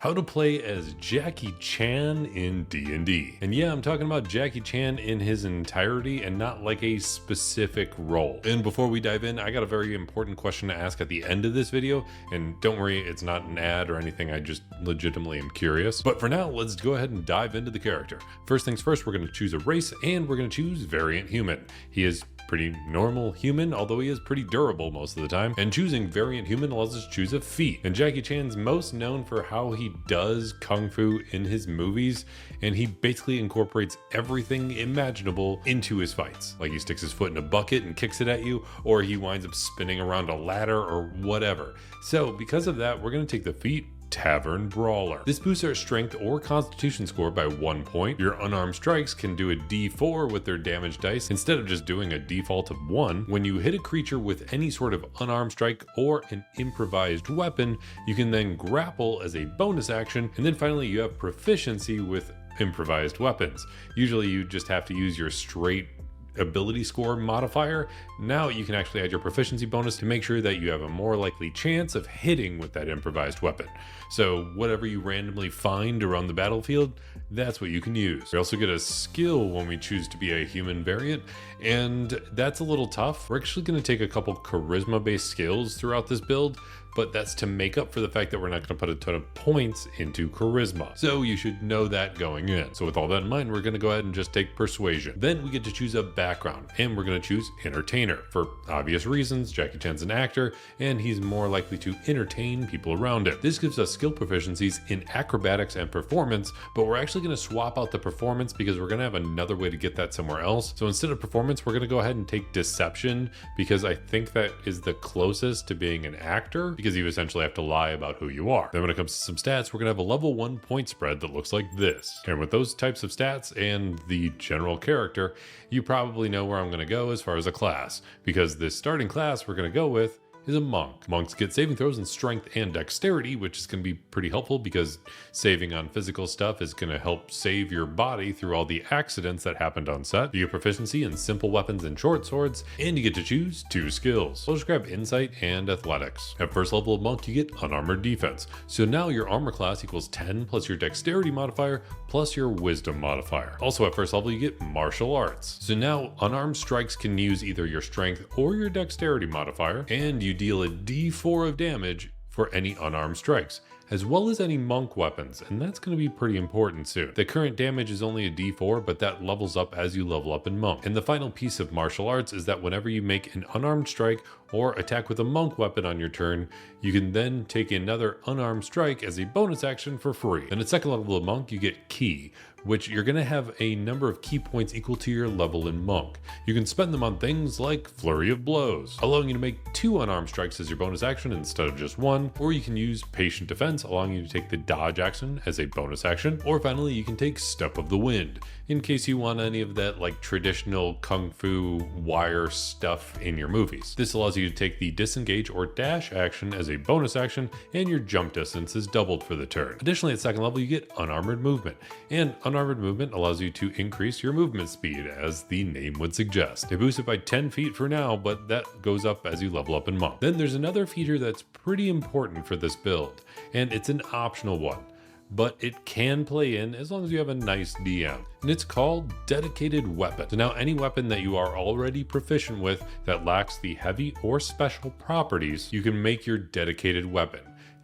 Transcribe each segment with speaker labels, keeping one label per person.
Speaker 1: How to play as Jackie Chan in D&D. And yeah, I'm talking about Jackie Chan in his entirety and not like a specific role. And before we dive in, I got a very important question to ask at the end of this video. And don't worry, it's not an ad or anything, I just legitimately am curious. But for now, let's go ahead and dive into the character. First things first, we're going to choose a race and we're going to choose Variant Human. He is pretty normal human, although he is pretty durable most of the time. And choosing Variant Human allows us to choose a feat. And Jackie Chan's most known for how he does kung fu in his movies, and he basically incorporates everything imaginable into his fights. Like he sticks his foot in a bucket and kicks it at you, or he winds up spinning around a ladder or whatever. So because of that, we're going to take the feat Tavern Brawler. This boosts our strength or constitution score by 1 point. Your unarmed strikes can do a d4 with their damage dice instead of just doing a default of 1. When you hit a creature with any sort of unarmed strike or an improvised weapon, you can then grapple as a bonus action, and then finally you have proficiency with improvised weapons. Usually you just have to use your straight ability score modifier. Now you can actually add your proficiency bonus to make sure that you have a more likely chance of hitting with that improvised weapon. So whatever you randomly find around the battlefield, that's what you can use. We also get a skill when we choose to be a human variant, and that's a little tough. We're actually going to take a couple charisma based skills throughout this build, but that's to make up for the fact that we're not going to put a ton of points into charisma. So you should know that going in. So with all that in mind, we're going to go ahead and just take persuasion. Then we get to choose a background, and we're going to choose entertainer. For obvious reasons, Jackie Chan's an actor, and he's more likely to entertain people around him. This gives us skill proficiencies in acrobatics and performance, but we're actually going to swap out the performance because we're going to have another way to get that somewhere else. So instead of performance, we're going to go ahead and take deception, because I think that is the closest to being an actor, because you essentially have to lie about who you are. Then when it comes to some stats, we're going to have a level 1 point spread that looks like this. And with those types of stats and the general character, you probably know where I'm going to go as far as a class, because this starting class we're going to go with is a monk. Monks get saving throws in strength and dexterity, which is going to be pretty helpful because saving on physical stuff is going to help save your body through all the accidents that happened on set. You get proficiency in simple weapons and short swords, and you get to choose 2 skills. So let's grab insight and athletics. At first level of monk, you get unarmored defense. So now your armor class equals 10 plus your dexterity modifier plus your wisdom modifier. Also at first level, you get martial arts. So now unarmed strikes can use either your strength or your dexterity modifier, and you deal a d4 of damage for any unarmed strikes, as well as any monk weapons, and that's going to be pretty important soon. The current damage is only a d4, but that levels up as you level up in monk. And the final piece of martial arts is that whenever you make an unarmed strike or attack with a monk weapon on your turn, you can then take another unarmed strike as a bonus action for free. Then at second level of monk, you get ki, which you're going to have a number of key points equal to your level in monk. You can spend them on things like flurry of blows, allowing you to make 2 unarmed strikes as your bonus action instead of just 1, or you can use patient defense, allowing you to take the dodge action as a bonus action, or finally you can take step of the wind, in case you want any of that like traditional kung fu wire stuff in your movies. This allows you to take the disengage or dash action as a bonus action, and your jump distance is doubled for the turn. Additionally, at second level you get unarmored movement, and unarmored movement allows you to increase your movement speed, as the name would suggest. They boost it by 10 feet for now, but that goes up as you level up in monk. Then there's another feature that's pretty important for this build, and it's an optional one, but it can play in as long as you have a nice DM, and it's called dedicated weapon. So now any weapon that you are already proficient with that lacks the heavy or special properties, you can make your dedicated weapon.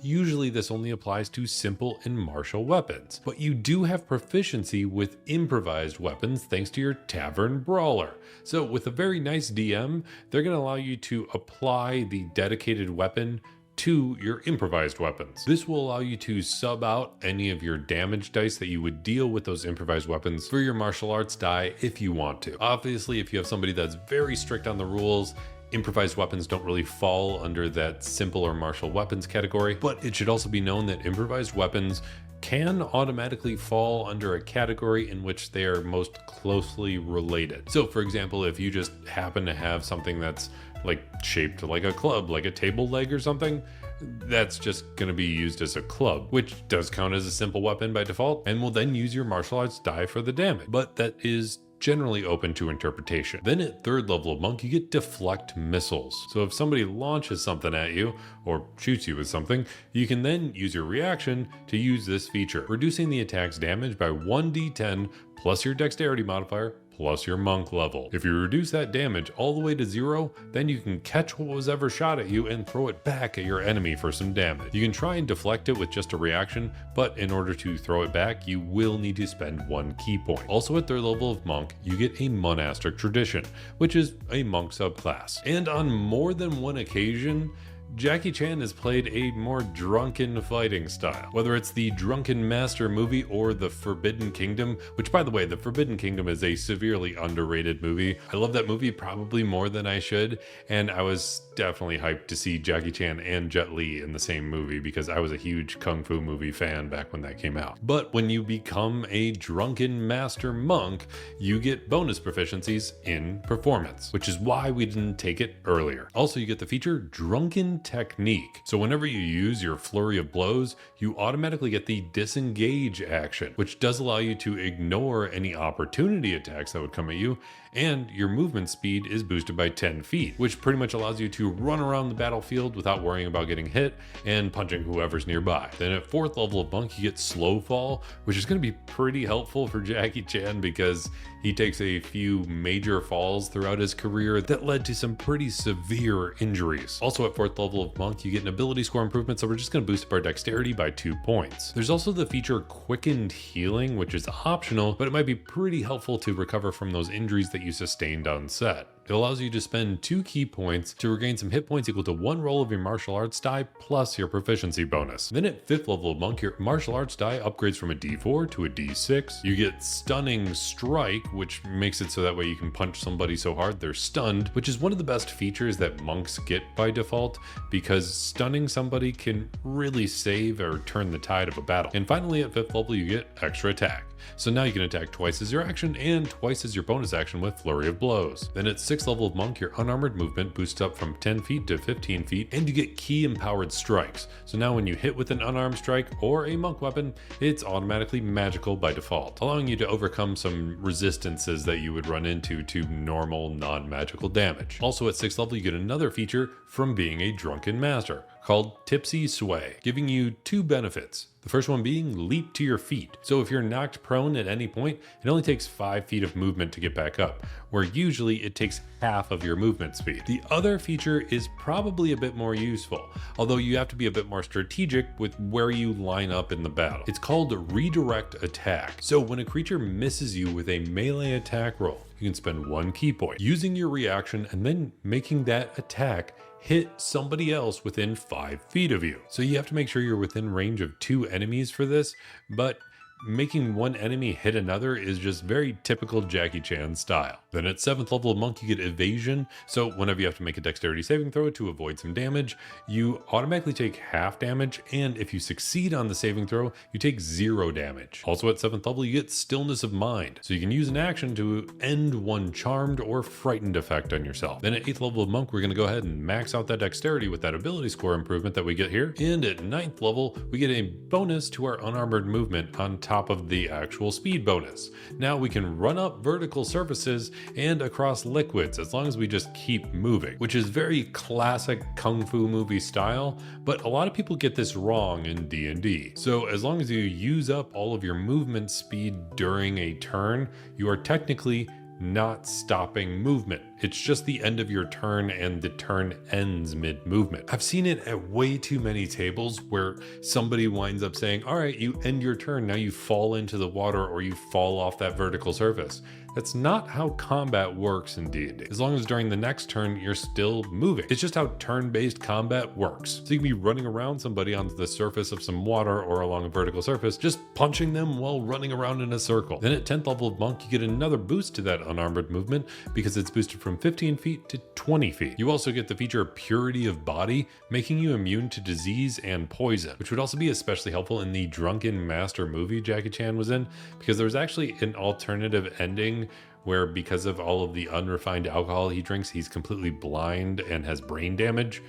Speaker 1: Usually this only applies to simple and martial weapons, but you do have proficiency with improvised weapons thanks to your Tavern Brawler. So with a very nice DM, they're going to allow you to apply the dedicated weapon to your improvised weapons. This will allow you to sub out any of your damage dice that you would deal with those improvised weapons for your martial arts die if you want to. Obviously, if you have somebody that's very strict on the rules, improvised weapons don't really fall under that simple or martial weapons category, but it should also be known that improvised weapons can automatically fall under a category in which they are most closely related. So for example, if you just happen to have something that's like shaped like a club, like a table leg or something, that's just going to be used as a club, which does count as a simple weapon by default, and will then use your martial arts die for the damage. But that is generally open to interpretation. Then at 3rd level of monk, you get deflect missiles. So if somebody launches something at you or shoots you with something, you can then use your reaction to use this feature, reducing the attack's damage by 1d10 plus your dexterity modifier plus your monk level. If you reduce that damage all the way to 0, then you can catch what was ever shot at you and throw it back at your enemy for some damage. You can try and deflect it with just a reaction, but in order to throw it back, you will need to spend 1 key point. Also at 3rd level of monk, you get a monastic tradition, which is a monk subclass. And on more than one occasion, Jackie Chan has played a more drunken fighting style. Whether it's the Drunken Master movie or The Forbidden Kingdom, which by the way, The Forbidden Kingdom is a severely underrated movie. I love that movie probably more than I should, and I was definitely hyped to see Jackie Chan and Jet Li in the same movie because I was a huge Kung Fu movie fan back when that came out. But when you become a Drunken Master Monk, you get bonus proficiencies in performance, which is why we didn't take it earlier. Also, you get the feature Drunken Technique. So whenever you use your flurry of blows, you automatically get the disengage action, which does allow you to ignore any opportunity attacks that would come at you, and your movement speed is boosted by 10 feet, which pretty much allows you to run around the battlefield without worrying about getting hit and punching whoever's nearby. Then at 4th level of monk, you get slow fall, which is going to be pretty helpful for Jackie Chan because he takes a few major falls throughout his career that led to some pretty severe injuries. Also at 4th level of monk, you get an ability score improvement, so we're just going to boost up our dexterity by 2 points. There's also the feature quickened healing, which is optional, but it might be pretty helpful to recover from those injuries that you sustained on set. It allows you to spend 2 key points to regain some hit points equal to 1 roll of your martial arts die plus your proficiency bonus. Then at 5th level of monk, your martial arts die upgrades from a d4 to a d6. You get stunning strike, which makes it so that way you can punch somebody so hard they're stunned, which is one of the best features that monks get by default because stunning somebody can really save or turn the tide of a battle. And finally at 5th level, you get extra attack. So now you can attack twice as your action and twice as your bonus action with flurry of blows. Then at 6th level of monk, your unarmored movement boosts up from 10 feet to 15 feet and you get key empowered strikes. So now when you hit with an unarmed strike or a monk weapon, it's automatically magical by default, allowing you to overcome some resistances that you would run into to normal non-magical damage. Also at 6th level, you get another feature from being a drunken master called Tipsy Sway, giving you 2 benefits. The first one being leap to your feet. So if you're knocked prone at any point, it only takes 5 feet of movement to get back up, where usually it takes half of your movement speed. The other feature is probably a bit more useful, although you have to be a bit more strategic with where you line up in the battle. It's called redirect attack. So when a creature misses you with a melee attack roll, you can spend 1 key point, using your reaction and then making that attack hit somebody else within 5 feet of you. So you have to make sure you're within range of 2 enemies for this, but making one enemy hit another is just very typical Jackie Chan style. Then at 7th level of monk, you get evasion. So whenever you have to make a dexterity saving throw to avoid some damage, you automatically take half damage. And if you succeed on the saving throw, you take 0 damage. Also at 7th level, you get stillness of mind. So you can use an action to end one charmed or frightened effect on yourself. Then at 8th level of monk, we're going to go ahead and max out that dexterity with that ability score improvement that we get here. And at 9th level, we get a bonus to our unarmored movement on top of the actual speed bonus. Now we can run up vertical surfaces and across liquids as long as we just keep moving, which is very classic Kung Fu movie style, but a lot of people get this wrong in D&D. So as long as you use up all of your movement speed during a turn, you are technically not stopping movement. It's just the end of your turn and the turn ends mid-movement. I've seen it at way too many tables where somebody winds up saying, all right, you end your turn, now you fall into the water or you fall off that vertical surface. That's not how combat works in D&D. As long as during the next turn, you're still moving. It's just how turn-based combat works. So you can be running around somebody onto the surface of some water or along a vertical surface, just punching them while running around in a circle. Then at 10th level of monk, you get another boost to that unarmored movement because it's boosted from 15 feet to 20 feet. You also get the feature purity of body, making you immune to disease and poison, which would also be especially helpful in the Drunken Master movie Jackie Chan was in, because there was actually an alternative ending where because of all of the unrefined alcohol he drinks, he's completely blind and has brain damage.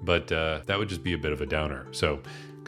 Speaker 1: But that would just be a bit of a downer. So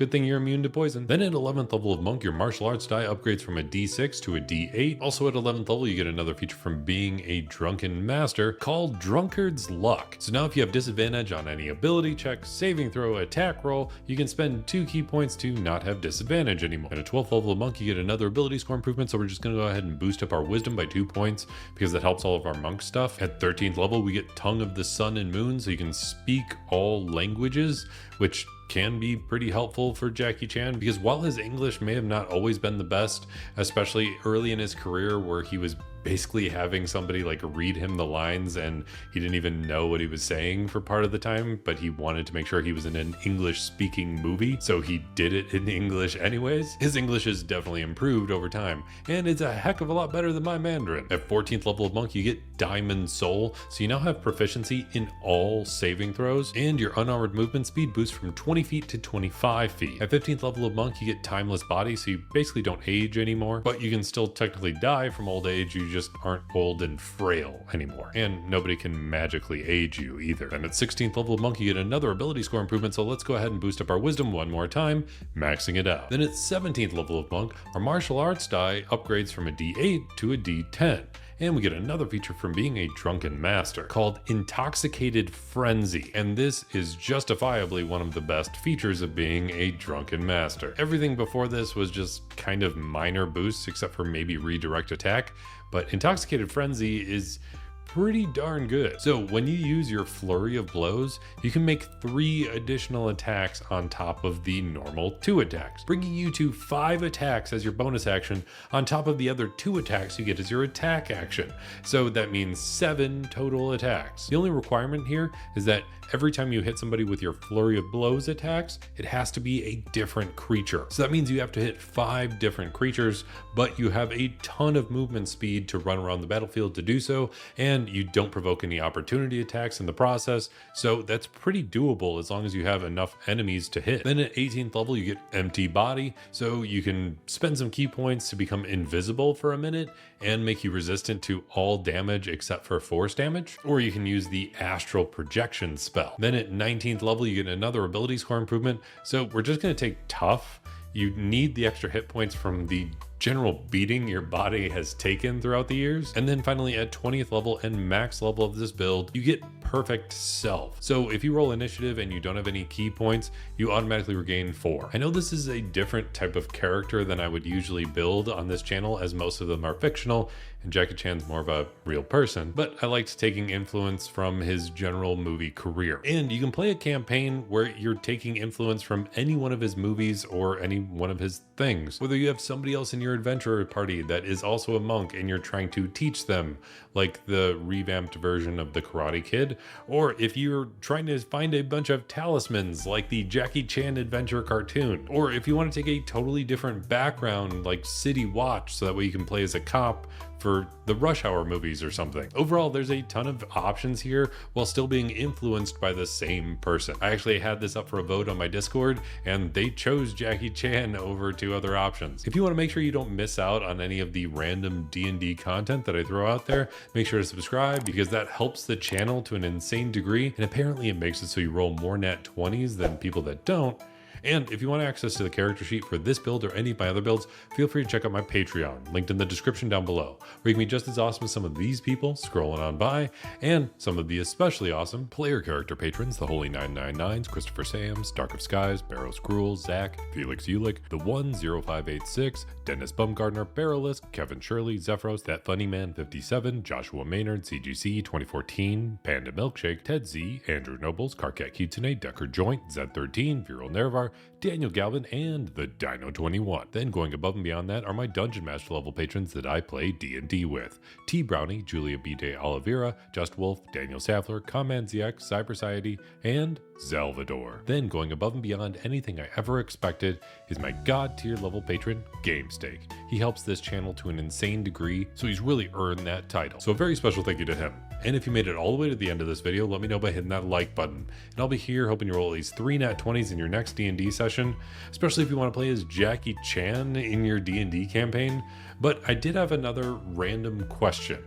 Speaker 1: Good thing you're immune to poison. Then at 11th level of Monk, your martial arts die upgrades from a D6 to a D8. Also at 11th level, you get another feature from being a drunken master called Drunkard's Luck. So now if you have disadvantage on any ability check, saving throw, attack roll, you can spend 2 key points to not have disadvantage anymore. At a 12th level of Monk, you get another ability score improvement, so we're just going to go ahead and boost up our wisdom by 2 points because that helps all of our monk stuff. At 13th level, we get Tongue of the Sun and Moon, so you can speak all languages, which can be pretty helpful for Jackie Chan because while his English may have not always been the best, especially early in his career where he was basically having somebody like read him the lines and he didn't even know what he was saying for part of the time, but he wanted to make sure he was in an English speaking movie, so he did it in English anyways. His English has definitely improved over time, and it's a heck of a lot better than my Mandarin. At 14th level of Monk, you get Diamond Soul, so you now have proficiency in all saving throws, and your unarmored movement speed boosts from 20 feet to 25 feet. At 15th level of Monk, you get Timeless Body, so you basically don't age anymore, but you can still technically die from old age, you just aren't old and frail anymore. And nobody can magically age you either. And at 16th level of Monk, you get another ability score improvement, so let's go ahead and boost up our wisdom one more time, maxing it out. Then at 17th level of Monk, our martial arts die upgrades from a D8 to a D10. And we get another feature from being a drunken master called Intoxicated Frenzy. And this is justifiably one of the best features of being a drunken master. Everything before this was just kind of minor boosts except for maybe redirect attack, but Intoxicated Frenzy is pretty darn good. So when you use your flurry of blows, you can make 3 additional attacks on top of the normal 2 attacks, bringing you to 5 attacks as your bonus action on top of the other 2 attacks you get as your attack action. So that means 7 total attacks. The only requirement here is that every time you hit somebody with your flurry of blows attacks, it has to be a different creature. So that means you have to hit 5 different creatures, but you have a ton of movement speed to run around the battlefield to do so, and you don't provoke any opportunity attacks in the process, so that's pretty doable as long as you have enough enemies to hit. Then at 18th level, you get Empty Body, so you can spend some key points to become invisible for a minute and make you resistant to all damage except for force damage, or you can use the Astral Projection spell. Then at 19th level, you get another ability score improvement, so we're just going to take Tough. You need the extra hit points from the general beating your body has taken throughout the years. And then finally at 20th level and max level of this build, you get Perfect Self. So if you roll initiative and you don't have any key points, you automatically regain 4. I know this is a different type of character than I would usually build on this channel, as most of them are fictional and Jackie Chan's more of a real person, but I liked taking influence from his general movie career. And you can play a campaign where you're taking influence from any one of his movies or any one of his things. Whether you have somebody else in your adventure party that is also a monk and you're trying to teach them, like the revamped version of the Karate Kid, or if you're trying to find a bunch of talismans like the Jackie Chan adventure cartoon, or if you want to take a totally different background like City Watch so that way you can play as a cop for the Rush Hour movies or something. Overall, there's a ton of options here while still being influenced by the same person. I actually had this up for a vote on my Discord and they chose Jackie Chan over 2 other options. If you want to make sure you don't miss out on any of the random D&D content that I throw out there, make sure to subscribe because that helps the channel to an insane degree, and apparently it makes it so you roll more nat 20s than people that don't. And if you want access to the character sheet for this build or any of my other builds, feel free to check out my Patreon, linked in the description down below, where you can be just as awesome as some of these people scrolling on by, and some of the especially awesome player character patrons, the Holy 999s, Christopher Sams, Dark of Skies, Barrows Cruel, Zach, Felix Ulick, The 10586, Dennis Bumgardner, Barrowless, Kevin Shirley, Zephyros, That Funny Man 57, Joshua Maynard, CGC 2014, Panda Milkshake, Ted Z, Andrew Nobles, Karkat Kitsune, Decker Joint, Z13, Viral Nervar, Daniel Galvin, and the Dino 21. Then going above and beyond that are my Dungeon Master level patrons that I play D&D with. T Brownie, Julia B. De Oliveira, Just Wolf, Daniel Saffler, Command ZX, Cybersiety, and Salvador. Then going above and beyond anything I ever expected is my God tier level patron, GameSteak. He helps this channel to an insane degree, so he's really earned that title. So a very special thank you to him. And if you made it all the way to the end of this video, let me know by hitting that like button. And I'll be here hoping you roll at least 3 nat 20s in your next D&D session, especially if you want to play as Jackie Chan in your D&D campaign. But I did have another random question.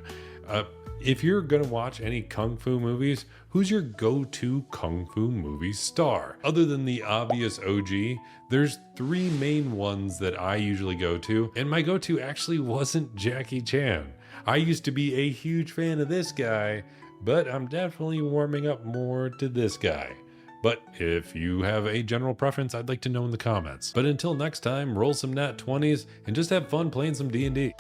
Speaker 1: If you're gonna watch any Kung Fu movies, who's your go-to Kung Fu movie star? Other than the obvious OG, there's three main ones that I usually go to, and my go-to actually wasn't Jackie Chan. I used to be a huge fan of this guy, but I'm definitely warming up more to this guy. But if you have a general preference, I'd like to know in the comments. But until next time, roll some nat 20s and just have fun playing some D&D.